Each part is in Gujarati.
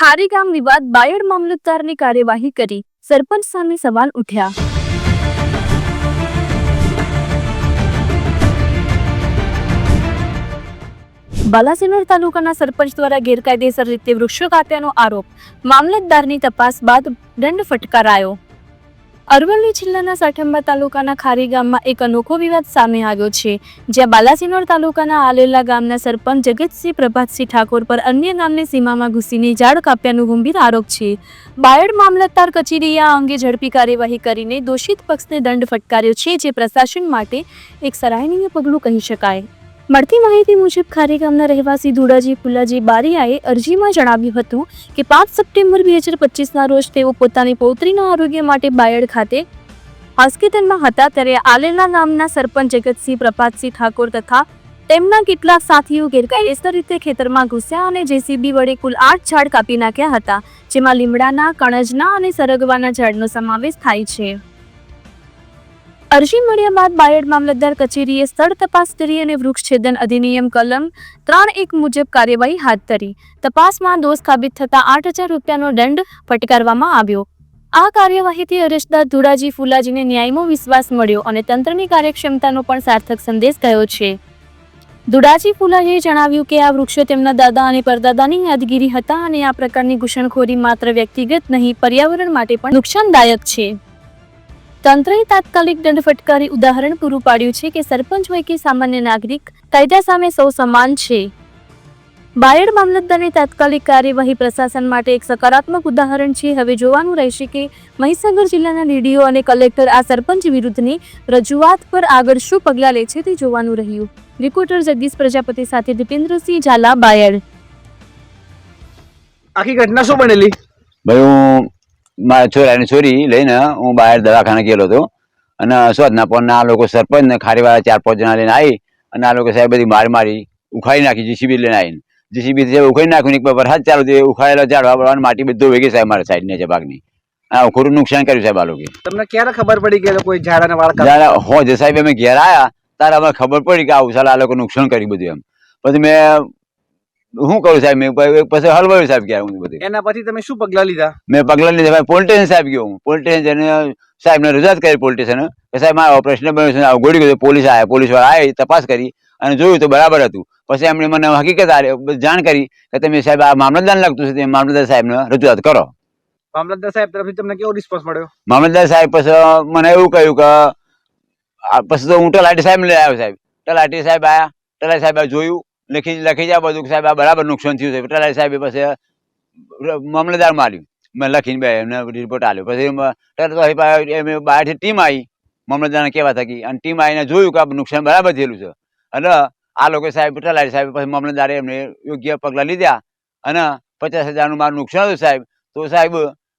ખારીગામ વિવાદ બાયડ મામલતદારની કાર્યવાહી કરી સરપંચ સામે સવાલ ઉઠ્યા। બાલાસિનોર તાલુકાના સરપંચ દ્વારા ગેરકાયદેસર રીતે વૃક્ષો કાપ્યાનો આરોપ, મામલતદારની તપાસ બાદ દંડ ફટકારાયો। અરવલ્લી જિલ્લાના સાઠંબા તાલુકાના ખારીગામમાં એક અનોખો વિવાદ સામે આવ્યો છે, જ્યાં બાલાસિનોર તાલુકાના આલેલા ગામના સરપંચ જગતસિંહ પ્રભાતસિંહ ઠાકોર પર અન્ય ગામની સીમામાં ઘૂસીને ઝાડ કાપ્યાનો ગંભીર આરોપ છે। બાયડ મામલતદાર કચેરીએ આ અંગે ઝડપી કાર્યવાહી કરીને દોષિત પક્ષને દંડ ફટકાર્યો છે, જે પ્રશાસન માટે એક સરાહનીય પગલું કહી શકાય। મળતી માહિતી મુજબ ખારીગામના રહેવાસી ધુડાજી ફુલાજી બારીયાએ અરજીમાં જણાવ્યું હતું કે 5 સપ્ટેમ્બર 2025ના રોજ તેઓ પોતાની પૌત્રીના આરોગ્ય માટે બાયડ ખાતે હોસ્પિટલમાં હતા, ત્યારે આલેલા ગામના સરપંચ જગતસિંહ પ્રભાતસિંહ ઠાકોર તથા તેમના કેટલાક સાથીઓ ગેરકાયદેસર રીતે ખેતરમાં ઘૂસ્યા અને જેસીબી વડે કુલ 8 ઝાડ કાપી નાખ્યા હતા, જેમાં લીમડાના, કણજના અને સરગવાના ઝાડનો સમાવેશ થાય છે। અરજી મળ્યા બાદ બાયડ મામલતદાર કચેરીએ સ્થળ તપાસ કરી અને વૃક્ષછેદન અધિનિયમ કલમ 3(1) મુજબ કાર્યવાહી હાથ ધરી। તપાસમાં દોષ સાબિત થતા 8,000 રૂપિયાનો દંડ ફટકારવામાં આવ્યો। આ કાર્યવાહીથી અરજદાર ધુડાજી ફુલાજીને ન્યાયનો વિશ્વાસ મળ્યો અને તંત્રની કાર્યક્ષમતાનો પણ સાર્થક સંદેશ ગયો છે। ધુડાજી ફુલાજીએ જણાવ્યું કે આ વૃક્ષો તેમના દાદા અને પરદાદાની યાદગીરી હતા અને આ પ્રકારની ઘૂસણખોરી માત્ર વ્યક્તિગત નહીં, પર્યાવરણ માટે પણ નુકસાનદાયક છે। તંત્રએ તાત્કાલિક દંડ ફટકારી ઉદાહરણ પૂરું પાડ્યું છે કે સરપંચ હોય કે સામાન્ય નાગરિક, કાયદા સામે સૌ સમાન છે। બાયડ મામલતદારની તાત્કાલિક કાર્યવાહી પ્રશાસન માટે એક સકારાત્મક ઉદાહરણ છે। હવે જોવાનું રહેશે કે મહીસાગર જિલ્લાના ડીડીઓ અને કલેક્ટર આ સરપંચ વિરુદ્ધની રજૂઆત પર આગળ શું પગલાં લે છે તે જોવાનું રહ્યું। રિપોર્ટર જગદીશ પ્રજાપતિ સાથે દીપેન્દ્રસિંહ ઝાલા, બાયડ। આખી ઘટના શું બનેલી? ભાઈ હું મારા છોરાની છોરી લઈને હું બહાર દવાખાને ગયેલો હતો અને શોધના પણ આ લોકો સરપંચ ને ખારીવાળા 4-5 જણા લઈને આવી અને આ લોકો સાહેબ બધી મારી ઉખાડી નાખી, જીસીબી લઈને આવીને જીસીબી ઉખાડી નાખ્યું ને વરસાદ ચાલુ થયો, ઉખાડેલા ઝાડવા માટી બધું વેગી સાહેબ મારા સાઈડ ને ભાગની આ ખોટું નુકસાન કર્યું સાહેબ આ લોકો। તમને ક્યારે ખબર પડી કે કોઈ ઝાડ અને વાળ હો જે સાહેબ અમે ઘેર આવ્યા ત્યારે અમે ખબર પડી કે આવું સાલા આ લોકો નુકસાન કર્યું બધું એમ। પછી મેં શું કરું સાહેબ, મેં પછી હલવાયું સાહેબ ક્યારે હું બધું। એના પછી તમે શું પગલા લીધા? મેં પગલા લીધા ભાઈ, પોલીસ સ્ટેશન સાહેબ ગયો હું, પોલીસ સ્ટેશન સાહેબ ને રજૂઆત કરી પોલીસ સ્ટેશન કે સાહેબ મારા ઓપરેશન બન્યું છે, ગોળી ગયું। પોલીસ આવ્યા, પોલીસ વાળા આવી તપાસ કરી અને જોયું તો બરાબર હતું। પછી એમણે મને હકીકત જાણ કરી કે તમે સાહેબ આ મામલતદાર લાગતું છે, તમે મામલતદાર સાહેબને રજૂઆત કરો। મામલતદાર સાહેબ તરફથી તમને કેવો રિસ્પોન્સ મળ્યો? મામલતદાર સાહેબ પછી મને એવું કહ્યું કે પછી તો હું તલાટી સાહેબ લઈ આવ્યો સાહેબ। તલાટી સાહેબ આવ્યા, તલાટી સાહેબ જોયું, લખી જાય બધું સાહેબ આ બરાબર નુકસાન થયું છે। તલાટી સાહેબે પછી મામલતદાર માર્યું, મેં લખીને બે એમને રિપોર્ટ આપ્યો। પછી બહારથી ટીમ આવી મામલતદારને કહેવા થકી અને ટીમ આવીને જોયું કે આ નુકસાન બરાબર થયેલું છે અને આ લોકો સાહેબ તલાટી સાહેબ પછી મામલતદારે એમને યોગ્ય પગલાં લીધા અને 50,000નું મારું નુકસાન હતું સાહેબ। તો સાહેબ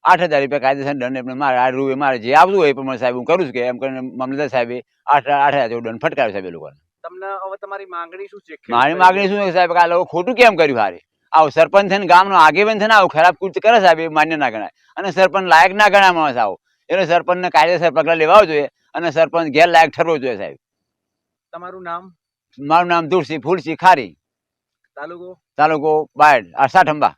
8,000 રૂપિયા કાયદેસર દંડ એમને મારે જે આવતું હોય એ પ્રમાણે સાહેબ હું કરું છું કે એમ કરીને મામલતદાર સાહેબે 8,000 જેવો દંડ ફટકાર્યો સાહેબ એ લોકોને। તમને હવે તમારી માંગણી શું છે? મારી માંગણી શું છે સાહેબ કે આ લોકો ખોટું કેમ કર્યું? હારે આવું સરપંચ થઈને ગામનો આગેવાન થઈને આવું ખરાબ કૃત્ય કરે સાહેબ, એ માન્ય ના ગણાય અને સરપંચ લાયક ના ગણાય માણસ આવો। એટલે સરપંચને કાયદેસર પગલાં લેવા જોઈએ અને સરપંચ ગેરલાયક ઠરવો જોઈએ સાહેબ। તમારું નામ? મારું નામ ધુરસિંહ ફૂલસિંહ ખારી, તાલુકો? તાલુકો બાયડ, સાઠંબા।